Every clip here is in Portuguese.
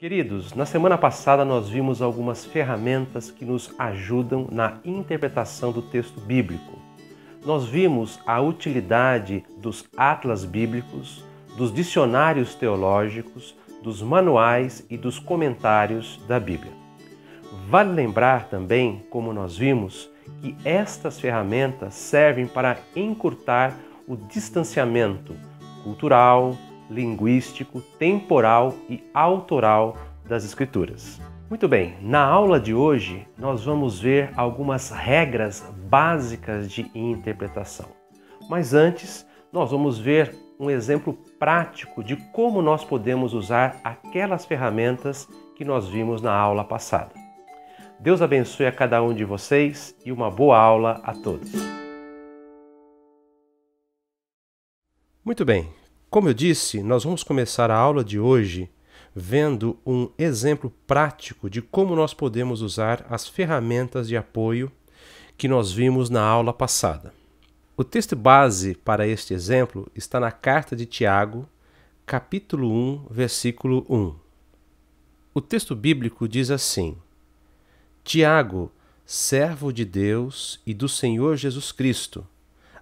Queridos, na semana passada nós vimos algumas ferramentas que nos ajudam na interpretação do texto bíblico. Nós vimos a utilidade dos atlas bíblicos, dos dicionários teológicos, dos manuais e dos comentários da Bíblia. Vale lembrar também, como nós vimos, que estas ferramentas servem para encurtar o distanciamento cultural, linguístico, temporal e autoral das Escrituras. Muito bem, na aula de hoje nós vamos ver algumas regras básicas de interpretação. Mas antes, nós vamos ver um exemplo prático de como nós podemos usar aquelas ferramentas que nós vimos na aula passada. Deus abençoe a cada um de vocês e uma boa aula a todos. Muito bem. Como eu disse, nós vamos começar a aula de hoje vendo um exemplo prático de como nós podemos usar as ferramentas de apoio que nós vimos na aula passada. O texto base para este exemplo está na carta de Tiago, capítulo 1, versículo 1. O texto bíblico diz assim: Tiago, servo de Deus e do Senhor Jesus Cristo,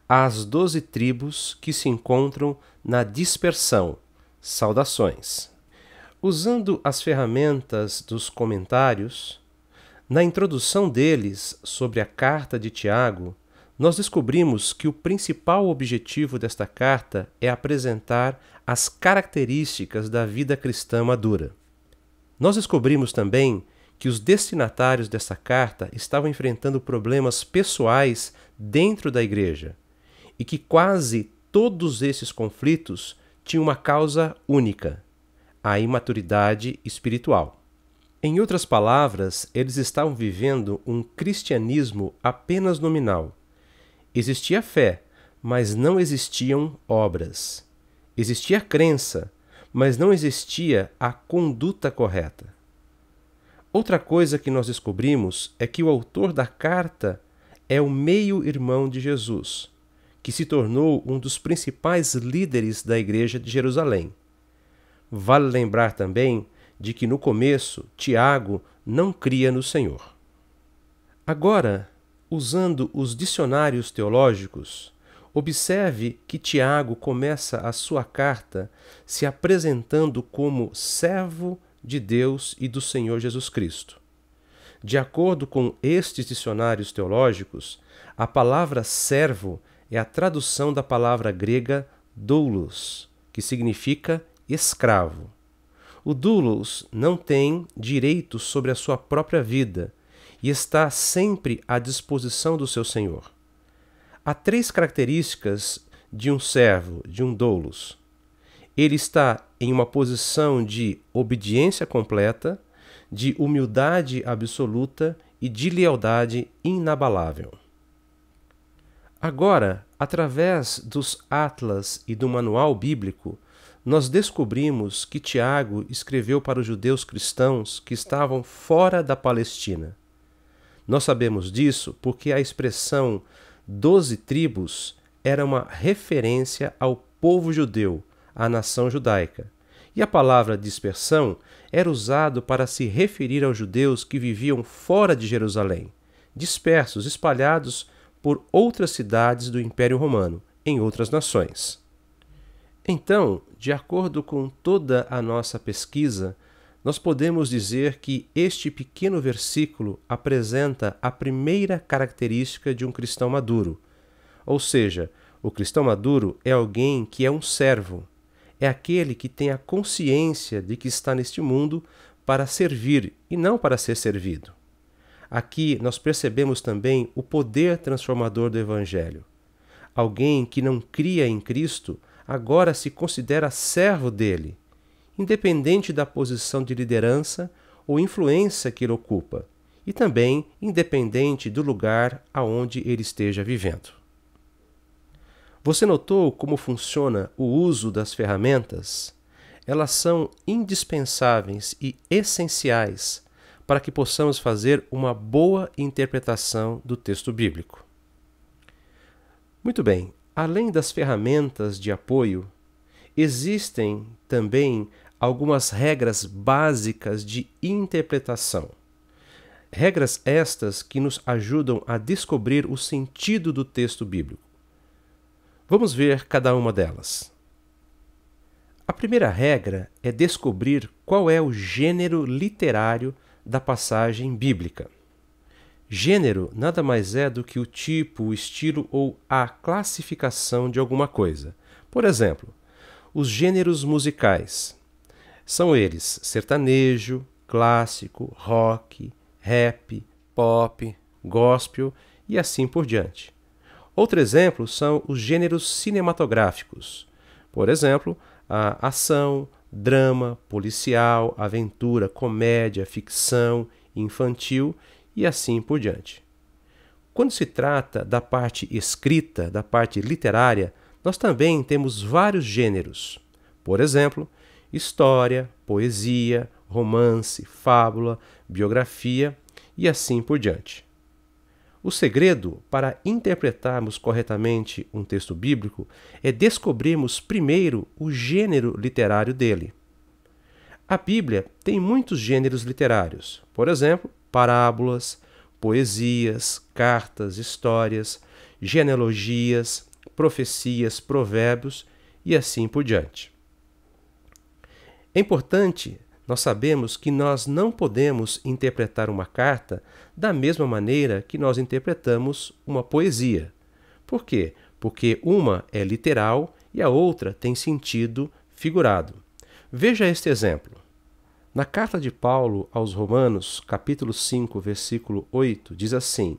às 12 tribos que se encontram na dispersão. Saudações. Usando as ferramentas dos comentários, na introdução deles sobre a carta de Tiago, nós descobrimos que o principal objetivo desta carta é apresentar as características da vida cristã madura. Nós descobrimos também que os destinatários desta carta estavam enfrentando problemas pessoais dentro da igreja e que quase todos esses conflitos tinham uma causa única: a imaturidade espiritual. Em outras palavras, eles estavam vivendo um cristianismo apenas nominal. Existia fé, mas não existiam obras. Existia crença, mas não existia a conduta correta. Outra coisa que nós descobrimos é que o autor da carta é o meio-irmão de Jesus, que se tornou um dos principais líderes da igreja de Jerusalém. Vale lembrar também de que no começo Tiago não cria no Senhor. Agora, usando os dicionários teológicos, observe que Tiago começa a sua carta se apresentando como servo de Deus e do Senhor Jesus Cristo. De acordo com estes dicionários teológicos, a palavra servo é a tradução da palavra grega doulos, que significa escravo. O doulos não tem direitos sobre a sua própria vida e está sempre à disposição do seu senhor. Há 3 características de um servo, de um doulos. Ele está em uma posição de obediência completa, de humildade absoluta e de lealdade inabalável. Agora, através dos atlas e do manual bíblico, nós descobrimos que Tiago escreveu para os judeus cristãos que estavam fora da Palestina. Nós sabemos disso porque a expressão 12 tribos era uma referência ao povo judeu, à nação judaica, e a palavra dispersão era usada para se referir aos judeus que viviam fora de Jerusalém, dispersos, espalhados por outras cidades do Império Romano, em outras nações. Então, de acordo com toda a nossa pesquisa, nós podemos dizer que este pequeno versículo apresenta a primeira característica de um cristão maduro. Ou seja, o cristão maduro é alguém que é um servo, é aquele que tem a consciência de que está neste mundo para servir e não para ser servido. Aqui nós percebemos também o poder transformador do Evangelho. Alguém que não cria em Cristo agora se considera servo dele, independente da posição de liderança ou influência que ele ocupa, e também independente do lugar aonde ele esteja vivendo. Você notou como funciona o uso das ferramentas? Elas são indispensáveis e essenciais para que possamos fazer uma boa interpretação do texto bíblico. Muito bem, além das ferramentas de apoio, existem também algumas regras básicas de interpretação. Regras estas que nos ajudam a descobrir o sentido do texto bíblico. Vamos ver cada uma delas. A primeira regra é descobrir qual é o gênero literário da passagem bíblica. Gênero nada mais é do que o tipo, o estilo ou a classificação de alguma coisa. Por exemplo, os gêneros musicais. São eles sertanejo, clássico, rock, rap, pop, gospel e assim por diante. Outro exemplo são os gêneros cinematográficos. Por exemplo, a ação, drama, policial, aventura, comédia, ficção, infantil e assim por diante. Quando se trata da parte escrita, da parte literária, nós também temos vários gêneros. Por exemplo, história, poesia, romance, fábula, biografia e assim por diante. O segredo para interpretarmos corretamente um texto bíblico é descobrirmos primeiro o gênero literário dele. A Bíblia tem muitos gêneros literários, por exemplo, parábolas, poesias, cartas, histórias, genealogias, profecias, provérbios e assim por diante. É importante nós sabemos que nós não podemos interpretar uma carta da mesma maneira que nós interpretamos uma poesia. Por quê? Porque uma é literal e a outra tem sentido figurado. Veja este exemplo. Na carta de Paulo aos Romanos, capítulo 5, versículo 8, diz assim: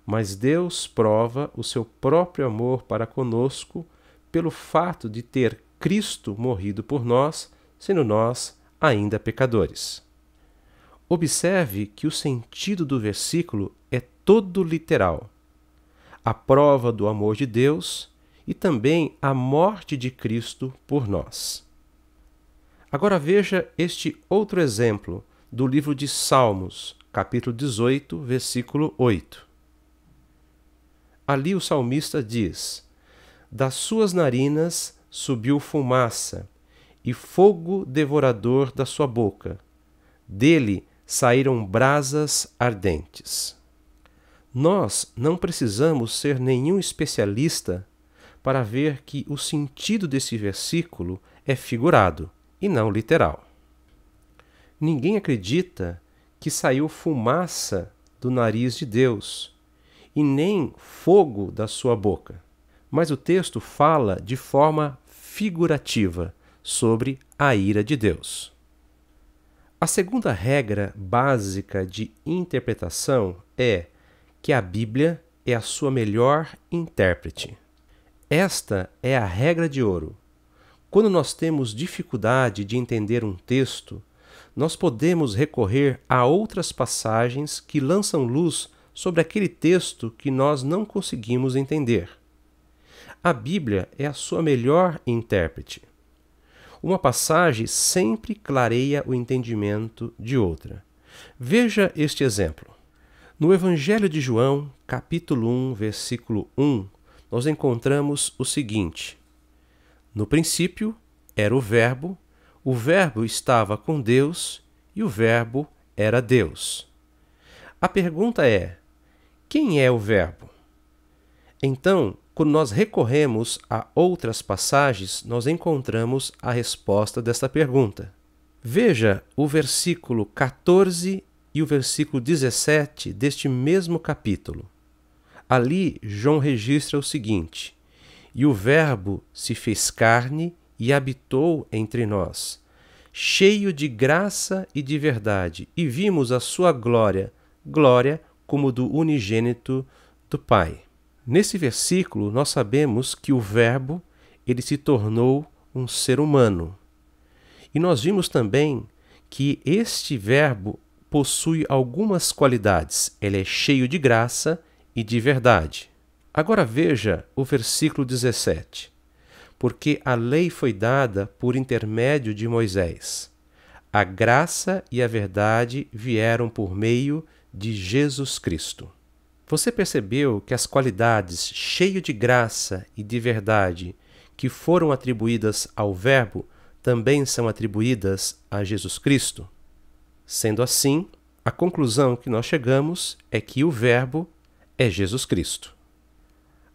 Mas Deus prova o seu próprio amor para conosco pelo fato de ter Cristo morrido por nós, sendo nós ainda pecadores. Observe que o sentido do versículo é todo literal. A prova do amor de Deus e também a morte de Cristo por nós. Agora veja este outro exemplo do livro de Salmos, capítulo 18, versículo 8. Ali o salmista diz: Das suas narinas subiu fumaça, e fogo devorador da sua boca. Dele saíram brasas ardentes. Nós não precisamos ser nenhum especialista para ver que o sentido desse versículo é figurado e não literal. Ninguém acredita que saiu fumaça do nariz de Deus e nem fogo da sua boca, mas o texto fala de forma figurativa sobre a ira de Deus. A segunda regra básica de interpretação é que a Bíblia é a sua melhor intérprete. Esta é a regra de ouro. Quando nós temos dificuldade de entender um texto, nós podemos recorrer a outras passagens que lançam luz sobre aquele texto que nós não conseguimos entender. A Bíblia é a sua melhor intérprete. Uma passagem sempre clareia o entendimento de outra. Veja este exemplo. No Evangelho de João, capítulo 1, versículo 1, nós encontramos o seguinte: No princípio era o Verbo estava com Deus e o Verbo era Deus. A pergunta é: quem é o Verbo? Então, quando nós recorremos a outras passagens, nós encontramos a resposta desta pergunta. Veja o versículo 14 e o versículo 17 deste mesmo capítulo. Ali, João registra o seguinte: E o Verbo se fez carne e habitou entre nós, cheio de graça e de verdade, e vimos a sua glória, glória como do unigênito do Pai. Nesse versículo, nós sabemos que o Verbo, ele se tornou um ser humano. E nós vimos também que este Verbo possui algumas qualidades. Ele é cheio de graça e de verdade. Agora veja o versículo 17. Porque a lei foi dada por intermédio de Moisés. A graça e a verdade vieram por meio de Jesus Cristo. Você percebeu que as qualidades cheio de graça e de verdade que foram atribuídas ao Verbo também são atribuídas a Jesus Cristo? Sendo assim, a conclusão que nós chegamos é que o Verbo é Jesus Cristo.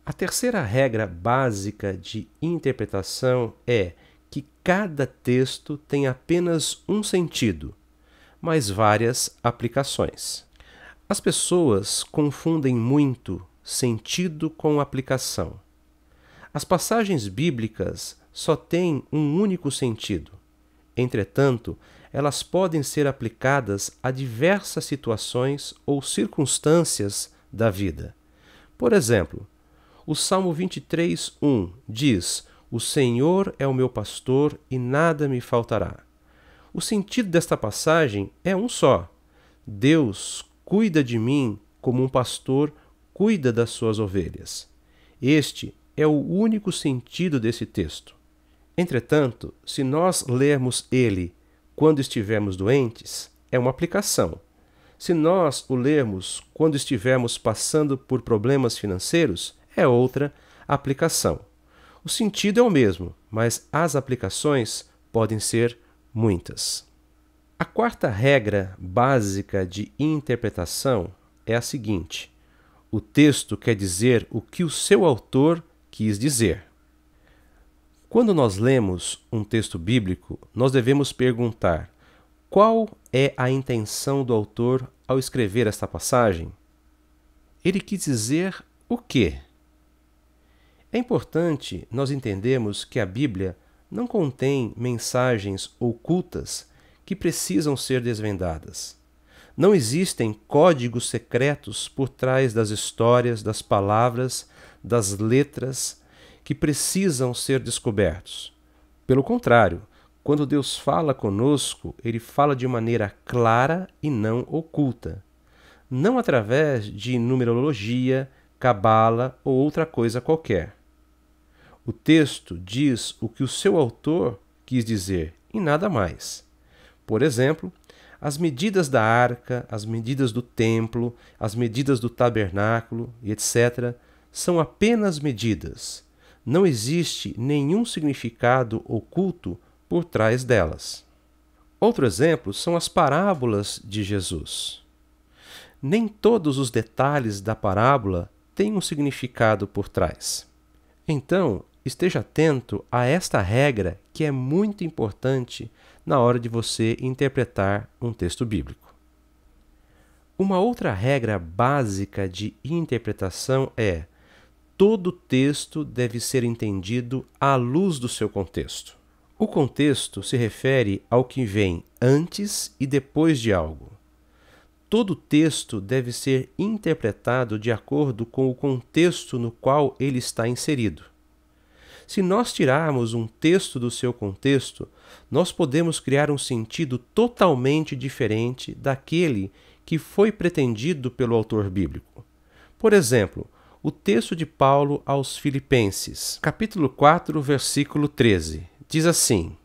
A terceira regra básica de interpretação é que cada texto tem apenas um sentido, mas várias aplicações. As pessoas confundem muito sentido com aplicação. As passagens bíblicas só têm um único sentido. Entretanto, elas podem ser aplicadas a diversas situações ou circunstâncias da vida. Por exemplo, o Salmo 23:1 diz: "O Senhor é o meu pastor e nada me faltará." O sentido desta passagem é um só: Deus cuida de mim como um pastor cuida das suas ovelhas. Este é o único sentido desse texto. Entretanto, se nós lermos ele quando estivermos doentes, é uma aplicação. Se nós o lermos quando estivermos passando por problemas financeiros, é outra aplicação. O sentido é o mesmo, mas as aplicações podem ser muitas. A quarta regra básica de interpretação é a seguinte: o texto quer dizer o que o seu autor quis dizer. Quando nós lemos um texto bíblico, nós devemos perguntar: qual é a intenção do autor ao escrever esta passagem? Ele quis dizer o quê? É importante nós entendermos que a Bíblia não contém mensagens ocultas que precisam ser desvendadas. Não existem códigos secretos por trás das histórias, das palavras, das letras que precisam ser descobertos. Pelo contrário, quando Deus fala conosco, Ele fala de maneira clara e não oculta. Não através de numerologia, cabala ou outra coisa qualquer. O texto diz o que o seu autor quis dizer e nada mais. Por exemplo, as medidas da arca, as medidas do templo, as medidas do tabernáculo e etc. são apenas medidas. Não existe nenhum significado oculto por trás delas. Outro exemplo são as parábolas de Jesus. Nem todos os detalhes da parábola têm um significado por trás. Então, esteja atento a esta regra que é muito importante na hora de você interpretar um texto bíblico. Uma outra regra básica de interpretação é: todo texto deve ser entendido à luz do seu contexto. O contexto se refere ao que vem antes e depois de algo. Todo texto deve ser interpretado de acordo com o contexto no qual ele está inserido. Se nós tirarmos um texto do seu contexto, nós podemos criar um sentido totalmente diferente daquele que foi pretendido pelo autor bíblico. Por exemplo, o texto de Paulo aos Filipenses, capítulo 4, versículo 13, diz assim: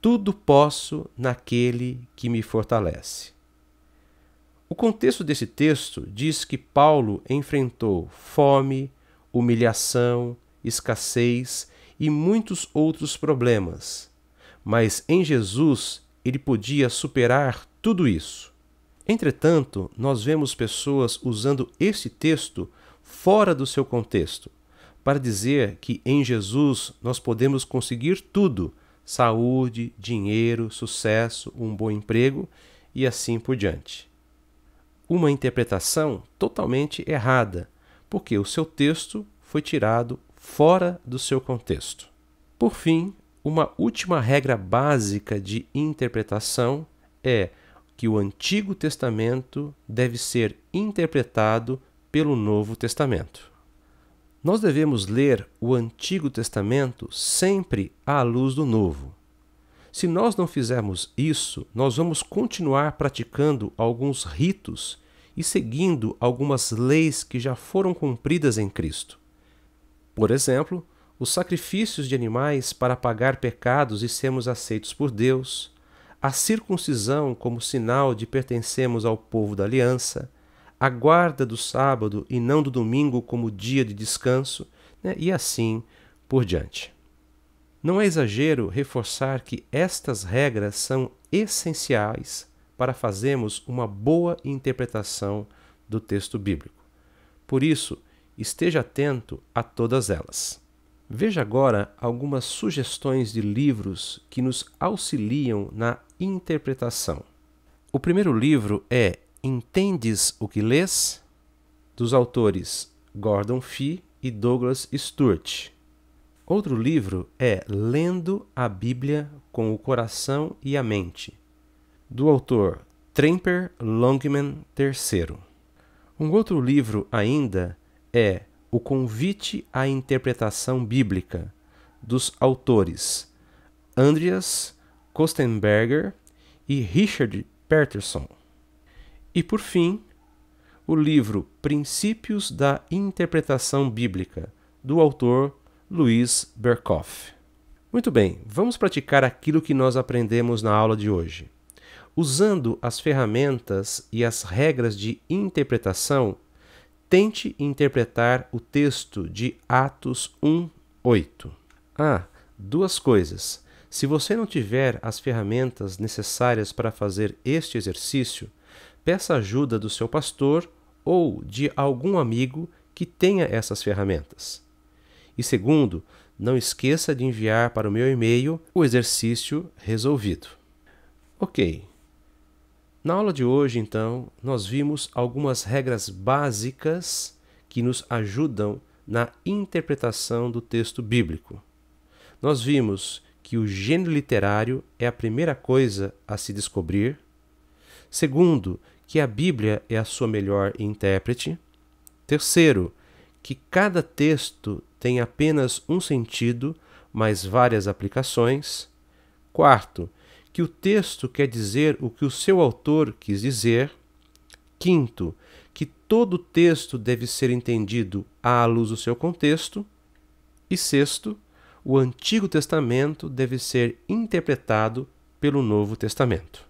"Tudo posso naquele que me fortalece." O contexto desse texto diz que Paulo enfrentou fome, humilhação, escassez e muitos outros problemas, mas em Jesus ele podia superar tudo isso. Entretanto, nós vemos pessoas usando esse texto fora do seu contexto, para dizer que em Jesus nós podemos conseguir tudo: saúde, dinheiro, sucesso, um bom emprego e assim por diante. Uma interpretação totalmente errada, porque o seu texto foi tirado fora do seu contexto. Por fim, uma última regra básica de interpretação é que o Antigo Testamento deve ser interpretado pelo Novo Testamento. Nós devemos ler o Antigo Testamento sempre à luz do Novo. Se nós não fizermos isso, nós vamos continuar praticando alguns ritos e seguindo algumas leis que já foram cumpridas em Cristo. Por exemplo, os sacrifícios de animais para pagar pecados e sermos aceitos por Deus, a circuncisão como sinal de pertencermos ao povo da aliança, a guarda do sábado e não do domingo como dia de descanso, e assim por diante. Não é exagero reforçar que estas regras são essenciais para fazermos uma boa interpretação do texto bíblico. Por isso, esteja atento a todas elas. Veja agora algumas sugestões de livros que nos auxiliam na interpretação. O primeiro livro é Entendes o que lês? Dos autores Gordon Fee e Douglas Stuart. Outro livro é Lendo a Bíblia com o Coração e a Mente, do autor Tremper Longman III. Um outro livro ainda é O Convite à Interpretação Bíblica, dos autores Andreas Kostenberger e Richard Peterson. E por fim, o livro Princípios da Interpretação Bíblica, do autor Louis Berkhof. Muito bem, vamos praticar aquilo que nós aprendemos na aula de hoje. Usando as ferramentas e as regras de interpretação, tente interpretar o texto de Atos 1:8. Duas coisas. Se você não tiver as ferramentas necessárias para fazer este exercício, peça ajuda do seu pastor ou de algum amigo que tenha essas ferramentas. E segundo, não esqueça de enviar para o meu e-mail o exercício resolvido. Ok. Na aula de hoje, então, nós vimos algumas regras básicas que nos ajudam na interpretação do texto bíblico. Nós vimos que o gênero literário é a primeira coisa a se descobrir. Segundo, que a Bíblia é a sua melhor intérprete. Terceiro, que cada texto tem apenas um sentido, mas várias aplicações. Quarto, que o texto quer dizer o que o seu autor quis dizer. Quinto, que todo texto deve ser entendido à luz do seu contexto. E sexto, o Antigo Testamento deve ser interpretado pelo Novo Testamento.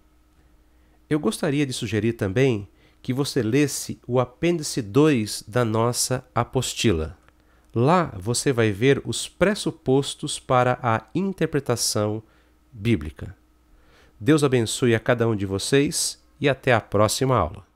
Eu gostaria de sugerir também que você lesse o apêndice 2 da nossa apostila. Lá você vai ver os pressupostos para a interpretação bíblica. Deus abençoe a cada um de vocês e até a próxima aula.